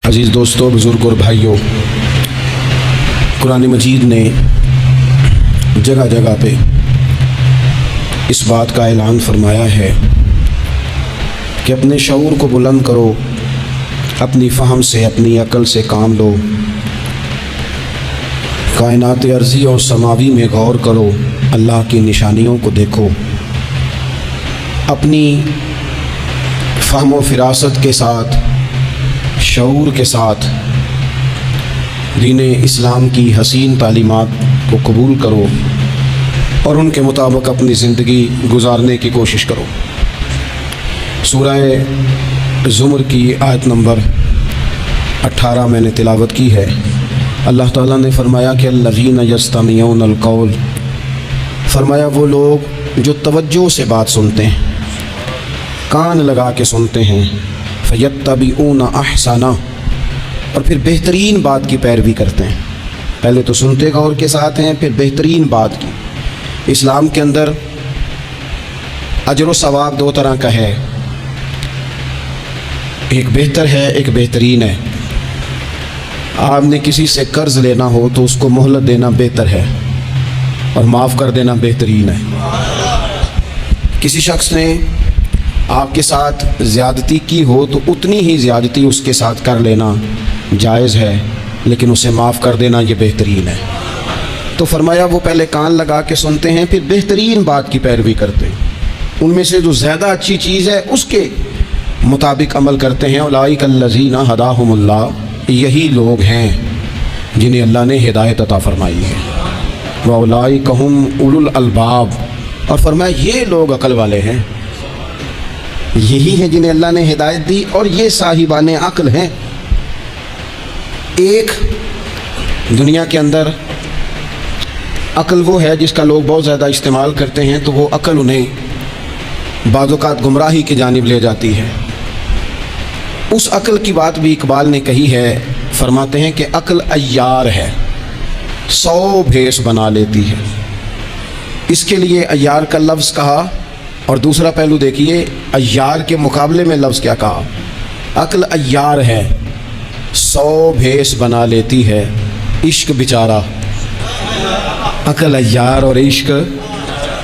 عزیز دوستوں، بزرگ اور بھائیوں، قرآن مجید نے جگہ جگہ پہ اس بات کا اعلان فرمایا ہے کہ اپنے شعور کو بلند کرو، اپنی فہم سے، اپنی عقل سے کام لو، کائنات ارضی اور سماوی میں غور کرو، اللہ کی نشانیوں کو دیکھو، اپنی فہم و فراست کے ساتھ، شعور کے ساتھ دین اسلام کی حسین تعلیمات کو قبول کرو اور ان کے مطابق اپنی زندگی گزارنے کی کوشش کرو۔ سورہ زمر کی آیت نمبر 18 میں نے تلاوت کی ہے۔ اللہ تعالیٰ نے فرمایا کہ الذین یستمعون القول، فرمایا وہ لوگ جو توجہ سے بات سنتے ہیں، کان لگا کے سنتے ہیں، فیتبعون احسنہ، اور پھر بہترین بات کی پیروی کرتے ہیں۔ پہلے تو سنتے غور کے ساتھ ہیں، پھر بہترین بات کی۔ اسلام کے اندر اجر و ثواب دو طرح کا ہے، ایک بہتر ہے، ایک بہترین ہے۔ آپ نے کسی سے قرض لینا ہو تو اس کو مہلت دینا بہتر ہے اور معاف کر دینا بہترین ہے۔ کسی شخص نے آپ کے ساتھ زیادتی کی ہو تو اتنی ہی زیادتی اس کے ساتھ کر لینا جائز ہے، لیکن اسے معاف کر دینا یہ بہترین ہے۔ تو فرمایا وہ پہلے کان لگا کے سنتے ہیں، پھر بہترین بات کی پیروی کرتے ہیں، ان میں سے جو زیادہ اچھی چیز ہے اس کے مطابق عمل کرتے ہیں۔ اولئک الذین ھداھم اللہ، یہی لوگ ہیں جنہیں اللہ نے ہدایت عطا فرمائی ہے۔ واولئک ھم اولو الالباب، اور فرمایا یہ لوگ عقل والے ہیں، یہی ہیں جنہیں اللہ نے ہدایت دی اور یہ صاحبان عقل ہیں۔ ایک دنیا کے اندر عقل وہ ہے جس کا لوگ بہت زیادہ استعمال کرتے ہیں، تو وہ عقل انہیں بعض اوقات گمراہی کی جانب لے جاتی ہے۔ اس عقل کی بات بھی اقبال نے کہی ہے، فرماتے ہیں کہ عقل عیار ہے، 100 بھیس بنا لیتی ہے۔ اس کے لیے عیار کا لفظ کہا، اور دوسرا پہلو دیکھیے عیار کے مقابلے میں لفظ کیا کہا۔ عقل عیار ہے، 100 بھیس بنا لیتی ہے، عشق بیچارہ۔ عقل عیار اور عشق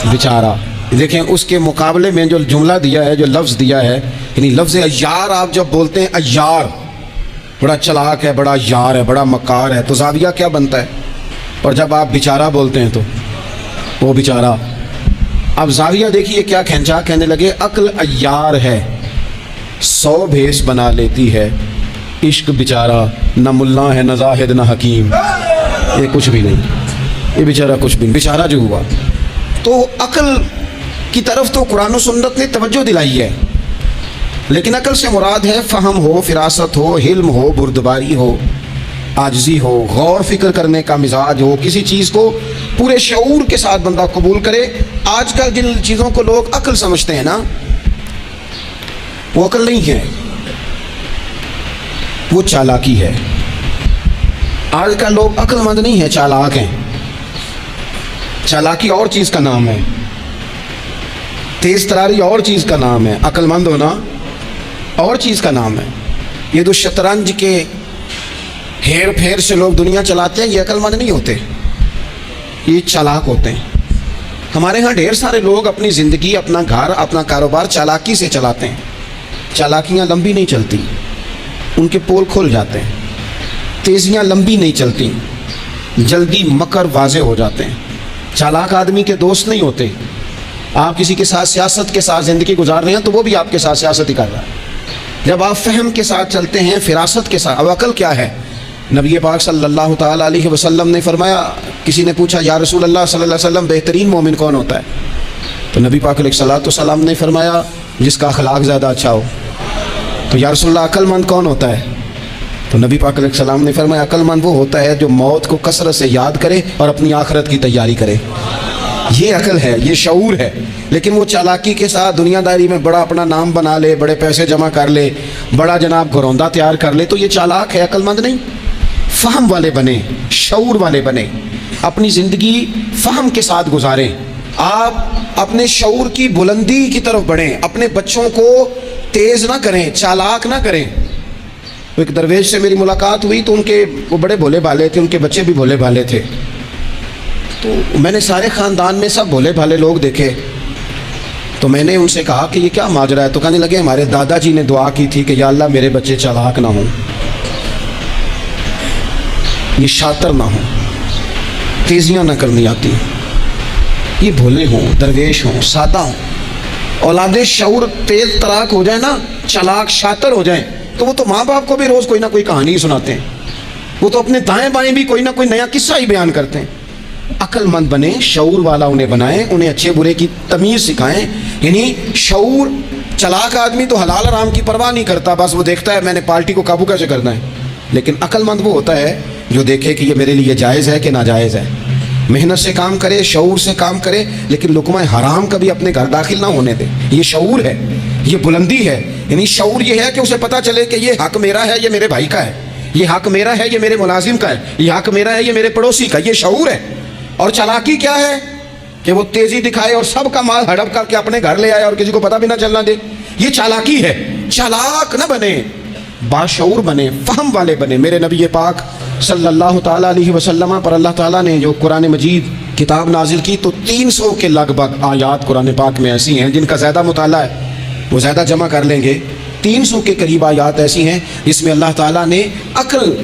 بیچارہ، دیکھیں اس کے مقابلے میں جو جملہ دیا ہے، جو لفظ دیا ہے، یعنی لفظ عیار آپ جب بولتے ہیں عیار بڑا چلاک ہے، بڑا یار ہے، بڑا مکار ہے، تو زاویہ کیا بنتا ہے؟ اور جب آپ بیچارہ بولتے ہیں تو وہ بیچارہ، اب زاویہ دیکھیے کیا کھینچا، کہنے لگے عقل عیار ہے، 100 بھیس بنا لیتی ہے، عشق بیچارہ، نہ ملا ہے، نہ زاہد، نہ حکیم، یہ کچھ بھی نہیں، یہ بیچارہ کچھ بھی نہیں، بیچارہ جو ہوا۔ تو عقل کی طرف تو قرآن و سنت نے توجہ دلائی ہے، لیکن عقل سے مراد ہے فہم ہو، فراست ہو، حلم ہو، بردباری ہو، عاجزی ہو، غور فکر کرنے کا مزاج ہو، کسی چیز کو پورے شعور کے ساتھ بندہ قبول کرے۔ آج کل جن چیزوں کو لوگ عقل سمجھتے ہیں نا، وہ عقل نہیں ہے، وہ چالاکی ہے۔ آج کل لوگ عقل مند نہیں ہیں، چالاک ہیں۔ چالاکی اور چیز کا نام ہے، تیز تراری اور چیز کا نام ہے، عقل مند ہونا اور چیز کا نام ہے۔ یہ جو شطرنج کے ہیر پھیر سے لوگ دنیا چلاتے ہیں، یہ عقل مند نہیں ہوتے، یہ چالاک ہوتے ہیں۔ ہمارے ہاں ڈھیر سارے لوگ اپنی زندگی، اپنا گھر، اپنا کاروبار چالاکی سے چلاتے ہیں۔ چالاکیاں لمبی نہیں چلتی، ان کے پول کھل جاتے ہیں۔ تیزیاں لمبی نہیں چلتی، جلدی مکر واضح ہو جاتے ہیں۔ چالاک آدمی کے دوست نہیں ہوتے۔ آپ کسی کے ساتھ سیاست کے ساتھ زندگی گزار رہے ہیں تو وہ بھی آپ کے ساتھ سیاست ہی کر رہا ہے۔ جب آپ فہم کے ساتھ چلتے ہیں، فراست کے ساتھ، اب عقل کیا ہے؟ نبی پاک صلی اللہ تعالیٰ علیہ وسلم نے فرمایا، کسی نے پوچھا یا رسول اللہ صلی اللہ علیہ وسلم بہترین مومن کون ہوتا ہے؟ تو نبی پاک علیہ الصلوۃ والسلام نے فرمایا جس کا اخلاق زیادہ اچھا ہو۔ تو یا رسول اللہ عقل مند کون ہوتا ہے؟ تو نبی پاک علیہ السلام نے فرمایا عقل مند وہ ہوتا ہے جو موت کو کثرت سے یاد کرے اور اپنی آخرت کی تیاری کرے۔ یہ عقل ہے، یہ شعور ہے۔ لیکن وہ چالاکی کے ساتھ دنیا داری میں بڑا اپنا نام بنا لے، بڑے پیسے جمع کر لے، بڑا جناب گھروندہ تیار کر لے، تو یہ چالاک ہے، عقل مند نہیں۔ فہم والے بنے، شعور والے بنے، اپنی زندگی فہم کے ساتھ گزاریں۔ آپ اپنے شعور کی بلندی کی طرف بڑھیں، اپنے بچوں کو تیز نہ کریں، چالاک نہ کریں۔ ایک درویش سے میری ملاقات ہوئی تو وہ بڑے بھولے بھالے تھے، ان کے بچے بھی بھولے بھالے تھے. تو میں نے سارے خاندان میں سب بھولے بھالے لوگ دیکھے. تو میں نے ان سے کہا کہ یہ کیا ماجرا ہے؟ تو کہنے لگے ہمارے دادا جی نے دعا کی تھی کہ یا اللہ میرے بچے چالاک نہ ہوں، یہ شاطر نہ ہوں، تیزیاں نہ کرنی آتی، یہ بھولے ہوں، درویش ہوں، سادہ ہوں. اولاد شعور تیز تراک ہو جائے نا، چالاک شاطر ہو جائیں، تو وہ تو ماں باپ کو بھی روز کوئی نہ کوئی کہانی سناتے ہیں، وہ تو اپنے دائیں بائیں بھی کوئی نہ کوئی نیا قصہ ہی بیان کرتے ہیں. عقل مند بنے، شعور والا انہیں بنائیں، انہیں اچھے برے کی تمیز سکھائیں. یعنی شعور چلاک آدمی تو حلال حرام کی پرواہ نہیں کرتا، بس وہ دیکھتا ہے میں نے پارٹی کو قابو کیسے کرنا ہے. لیکن عقل مند وہ ہوتا ہے جو دیکھے کہ یہ میرے لیے جائز ہے کہ ناجائز ہے، محنت سے کام کرے، شعور سے کام کرے، لیکن لقمہ حرام کبھی اپنے گھر داخل نہ ہونے دے. یہ شعور ہے، یہ بلندی ہے. یعنی شعور یہ ہے کہ اسے پتہ چلے کہ یہ حق میرا ہے، یہ میرے بھائی کا ہے، یہ حق میرا ہے، یہ میرے ملازم کا ہے، یہ حق میرا ہے، یہ میرے پڑوسی کا. یہ شعور ہے. اور چالاکی کیا ہے کہ وہ تیزی دکھائے اور سب کا مال ہڑپ کر کے اپنے گھر لے آئے اور کسی کو پتہ بھی نہ چلنا دے. یہ چالاکی ہے. چالاک نہ بنے، باشعور بنے، فہم والے بنے. میرے نبی پاک صلی اللہ تعالیٰ علیہ وسلم پر اللہ تعالیٰ نے جو قرآن مجید کتاب نازل کی تو 300 کے لگ بھگ آیات قرآن پاک میں ایسی ہیں، جن کا زیادہ مطالعہ ہے وہ زیادہ جمع کر لیں گے. 300 کے قریب آیات ایسی ہیں جس میں اللہ تعالیٰ نے عقل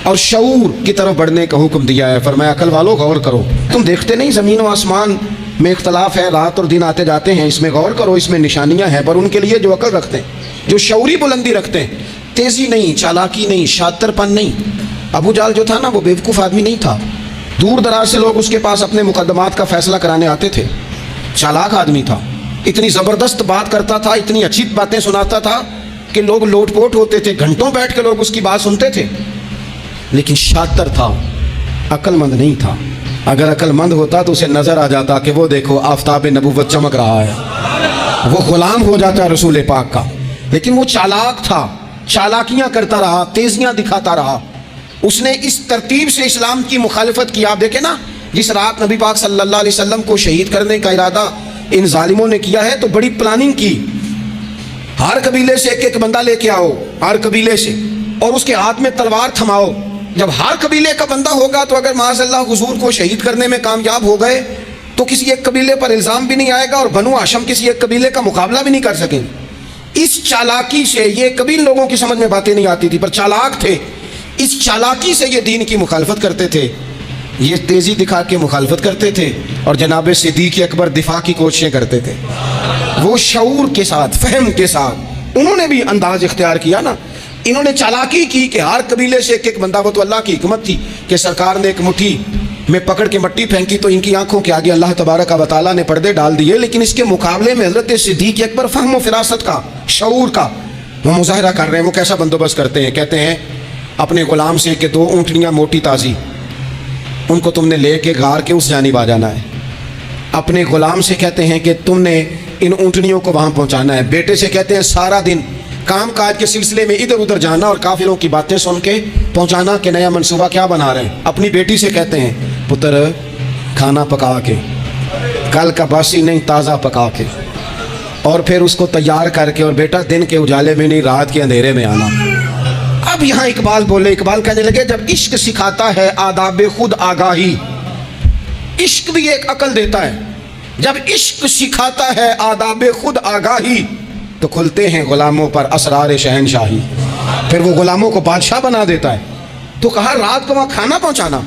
اور شعور کی طرف بڑھنے کا حکم دیا ہے. فرمایا عقل والو غور کرو، تم دیکھتے نہیں زمین و آسمان میں اختلاف ہے، رات اور دن آتے جاتے ہیں، اس میں غور کرو، اس میں نشانیاں ہیں. پر ان کے لیے جو عقل رکھتے ہیں، جو شعوری بلندی رکھتے ہیں، تیزی نہیں، چالاکی نہیں، شاطر پن نہیں. ابو جہل جو تھا نا، وہ بیوقوف آدمی نہیں تھا. دور دراز سے لوگ اس کے پاس اپنے مقدمات کا فیصلہ کرانے آتے تھے. چالاک آدمی تھا، اتنی زبردست بات کرتا تھا، اتنی اچھی باتیں سناتا تھا کہ لوگ لوٹ پوٹ ہوتے تھے، گھنٹوں بیٹھ کے لوگ اس کی بات سنتے تھے. لیکن شاطر تھا، عقل مند نہیں تھا. اگر عقل مند ہوتا تو اسے نظر آ جاتا کہ وہ دیکھو آفتاب نبوت چمک رہا ہے، وہ غلام ہو جاتا ہے رسول پاک کا. لیکن وہ چالاک تھا، چالاکیاں کرتا رہا، تیزیاں دکھاتا رہا. اس نے اس ترتیب سے اسلام کی مخالفت کی. آپ دیکھیں نا، جس رات نبی پاک صلی اللہ علیہ وسلم کو شہید کرنے کا ارادہ ان ظالموں نے کیا ہے تو بڑی پلاننگ کی. ہر قبیلے سے ایک ایک بندہ لے کے آؤ، ہر قبیلے سے، اور اس کے ہاتھ میں تلوار تھماؤ. جب ہر قبیلے کا بندہ ہوگا تو اگر معاذ اللہ حضور کو شہید کرنے میں کامیاب ہو گئے تو کسی ایک قبیلے پر الزام بھی نہیں آئے گا اور بنو ہاشم کسی ایک قبیلے کا مقابلہ بھی نہیں کر سکیں. اس چالاکی سے، یہ کبھی لوگوں کی سمجھ میں باتیں نہیں آتی تھی پر چالاک تھے، اس چالاکی سے یہ دین کی مخالفت کرتے تھے، یہ تیزی دکھا کے مخالفت کرتے تھے. اور جناب صدیق اکبر دفاع کی کوششیں کرتے تھے. وہ شعور کے ساتھ، فہم کے ساتھ انہوں نے بھی انداز اختیار کیا نا. انہوں نے چالاکی کی کہ ہر قبیلے سے ایک ایک بندہ. وہ تو اللہ کی حکمت تھی کہ سرکار نے ایک مٹھی میں پکڑ کے مٹی پھینکی تو ان کی آنکھوں کے آگے اللہ تبارک و تعالیٰ نے پردے ڈال دیے. لیکن اس کے مقابلے میں حضرت صدیق اکبر فہم و فراست کا، شعور کا وہ مظاہرہ کر رہے ہیں. وہ کیسا بندوبست کرتے ہیں؟ کہتے ہیں اپنے غلام سے کہ 2 اونٹنیاں موٹی تازی، ان کو تم نے لے کے غار کے اس جانب آ جانا ہے. اپنے غلام سے کہتے ہیں کہ تم نے ان اونٹنیوں کو وہاں پہنچانا ہے. بیٹے سے کہتے ہیں سارا دن کام کاج کے سلسلے میں ادھر ادھر جانا اور کافروں کی باتیں سن کے پہنچانا کہ نیا منصوبہ کیا بنا رہے ہیں. اپنی بیٹی سے کہتے ہیں پتر کھانا پکا کے، کل کا باسی نہیں تازہ پکا کے، اور پھر اس کو تیار کر کے، اور بیٹا دن کے اجالے میں نہیں رات کے اندھیرے میں آنا. اب یہاں اقبال بولے، اقبال کہنے لگے جب عشق سکھاتا ہے آداب خود آگاہی، عشق بھی ایک عقل دیتا ہے. جب عشق سکھاتا ہے آداب خود آگاہی تو کھلتے ہیں غلاموں پر اسرار شہنشاہی. پھر وہ غلاموں کو بادشاہ بنا دیتا ہے. تو کہا رات کو وہاں کھانا پہنچانا،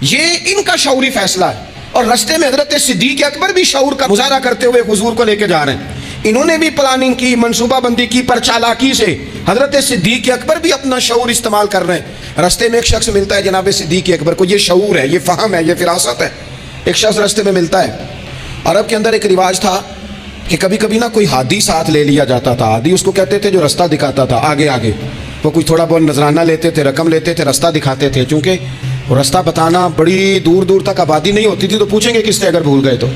یہ ان کا شعوری فیصلہ ہے. اور رستے میں حضرت صدیق اکبر بھی شعور کا مظاہرہ کرتے ہوئے حضور کو لے کے جا رہے ہیں. انہوں نے بھی پلاننگ کی، منصوبہ بندی کی، پر چالاکی سے حضرت صدیق اکبر بھی اپنا شعور استعمال کر رہے ہیں. رستے میں ایک شخص ملتا ہے جناب صدیق اکبر کو، یہ شعور ہے، یہ فہم ہے، یہ فراست ہے. ایک شخص رستے میں ملتا ہے. عرب کے اندر ایک رواج تھا کہ کبھی کبھی نا کوئی ہادی ساتھ لے لیا جاتا تھا. ہادی اس کو کہتے تھے جو رستہ دکھاتا تھا آگے آگے. وہ کوئی تھوڑا بہت نذرانہ لیتے تھے، رقم لیتے تھے، رستہ دکھاتے تھے. چونکہ وہ رستہ بتانا بڑی دور دور تک آبادی نہیں ہوتی تھی تو پوچھیں گے کس سے اگر بھول گئے تو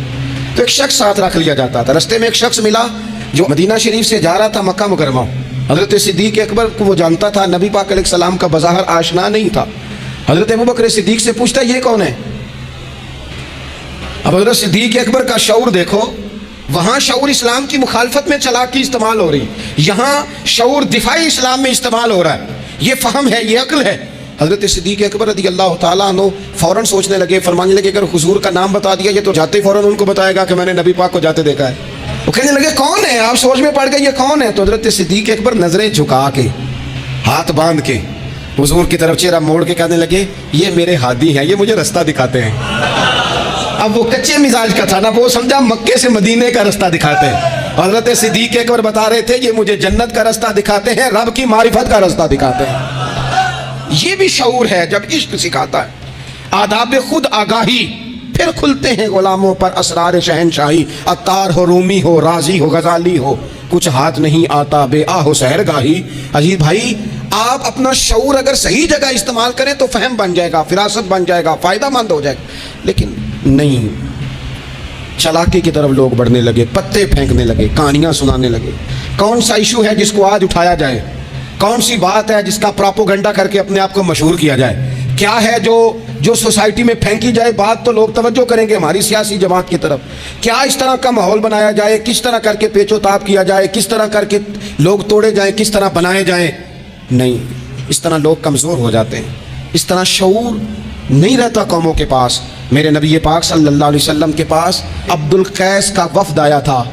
ایک شخص ساتھ رکھ لیا جاتا تھا. رستے میں ایک شخص ملا جو مدینہ شریف سے جا رہا تھا مکہ مکرمہ. حضرت صدیق اکبر کو وہ جانتا تھا، نبی پاک علیہ السلام کا بظاہر آشنا نہیں تھا. حضرت ابوبکر صدیق سے پوچھتا یہ کون ہے؟ اب حضرت صدیق اکبر کا شعور دیکھو، وہاں شعور اسلام کی مخالفت میں چالاکی استعمال ہو رہی، یہاں شعور دفاعی اسلام میں استعمال ہو رہا ہے. یہ فہم ہے، یہ عقل ہے۔ حضرت صدیق اکبر رضی اللہ تعالیٰ عنہ فوراً سوچنے لگے، فرمانے لگے اگر حضور کا نام بتا دیا یہ تو جاتے ہی فوراً ان کو بتائے گا کہ میں نے نبی پاک کو جاتے دیکھا ہے۔ وہ کہنے لگے کون ہے؟ آپ سوچ میں پڑ گئے یہ کون ہے؟ تو حضرت صدیق اکبر نظریں جھکا کے، ہاتھ باندھ کے حضور کی طرف چہرہ موڑ کے کہنے لگے یہ میرے ہادی ہیں، یہ مجھے رستہ دکھاتے ہیں۔ اب وہ کچے مزاج کا تھا نا، وہ سمجھا مکے سے مدینے کا رستہ دکھاتے ہیں۔ حضرت صدیق اکبر بتا رہے تھے یہ مجھے جنت کا رستہ دکھاتے ہیں، رب کی معرفت کا رستہ دکھاتے ہیں۔ یہ بھی شعور ہے جب عشق سکھاتا ہے، آداب خود آگاہی، پھر کھلتے ہیں غلاموں پر اسرار شہنشاہی۔ عطار ہو، رومی ہو، رازی ہو، غزالی ہو، کچھ ہاتھ نہیں آتا بے آہ و سحرگاہی۔ عزیز بھائی، آپ اپنا شعور اگر صحیح جگہ استعمال کریں تو فہم بن جائے گا، فراست بن جائے گا، فائدہ مند ہو جائے گا۔ لیکن نہیں، چلاکی کی طرف لوگ بڑھنے لگے، پتے پھینکنے لگے، کہانیاں سنانے لگے۔ کون سا ایشو ہے جس کو آج اٹھایا جائے؟ کون سی بات ہے جس کا پراپوگنڈا کر کے اپنے آپ کو مشہور کیا جائے؟ کیا ہے جو سوسائٹی میں پھینکی جائے بات تو لوگ توجہ کریں گے ہماری سیاسی جماعت کی طرف؟ کیا اس طرح کا ماحول بنایا جائے؟ کس طرح کر کے پیچ و تاب کیا جائے؟ کس طرح کر کے لوگ توڑے جائیں؟ کس طرح بنائے جائیں؟ نہیں، اس طرح لوگ کمزور ہو جاتے ہیں، اس طرح شعور نہیں رہتا قوموں کے پاس۔ میرے نبی پاک صلی اللہ علیہ وسلم کے پاس عبد القیس کا وفد آیا تھا،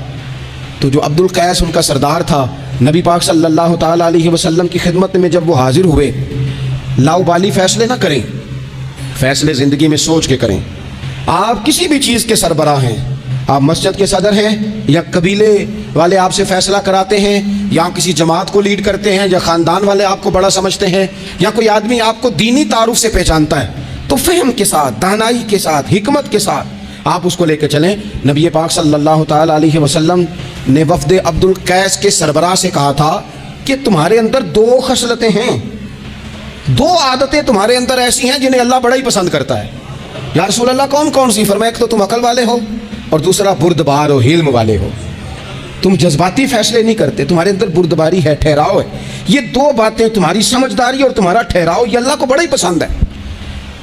تو جو عبد القیس ان کا سردار تھا، نبی پاک صلی اللہ تعالیٰ علیہ وسلم کی خدمت میں جب وہ حاضر ہوئے، لاؤبالی فیصلے نہ کریں، فیصلے زندگی میں سوچ کے کریں۔ آپ کسی بھی چیز کے سربراہ ہیں، آپ مسجد کے صدر ہیں یا قبیلے والے آپ سے فیصلہ کراتے ہیں یا کسی جماعت کو لیڈ کرتے ہیں یا خاندان والے آپ کو بڑا سمجھتے ہیں یا کوئی آدمی آپ کو دینی تعارف سے پہچانتا ہے، تو فہم کے ساتھ، دانائی کے ساتھ، حکمت کے ساتھ آپ اس کو لے کے چلیں۔ نبی پاک صلی اللہ تعالیٰ علیہ وسلم نے وفد عبد القیس کے سربراہ سے کہا تھا کہ تمہارے اندر دو خصلتیں ہیں، دو عادتیں تمہارے اندر ایسی ہیں جنہیں اللہ بڑا ہی پسند کرتا ہے۔ یا رسول اللہ کون کون سی؟ فرمایا ایک تو تم عقل والے ہو اور دوسرا بردبار ہو، حلم والے ہو۔ تم جذباتی فیصلے نہیں کرتے، تمہارے اندر بردباری ہے، ٹھہراؤ ہے۔ یہ دو باتیں، تمہاری سمجھداری اور تمہارا ٹھہراؤ، یہ اللہ کو بڑا ہی پسند ہے۔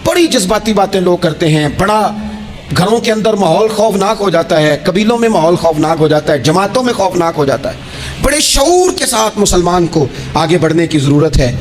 بڑی جذباتی باتیں لوگ کرتے ہیں، بڑا گھروں کے اندر ماحول خوفناک ہو جاتا ہے، قبیلوں میں ماحول خوفناک ہو جاتا ہے، جماعتوں میں خوفناک ہو جاتا ہے۔ بڑے شعور کے ساتھ مسلمان کو آگے بڑھنے کی ضرورت ہے۔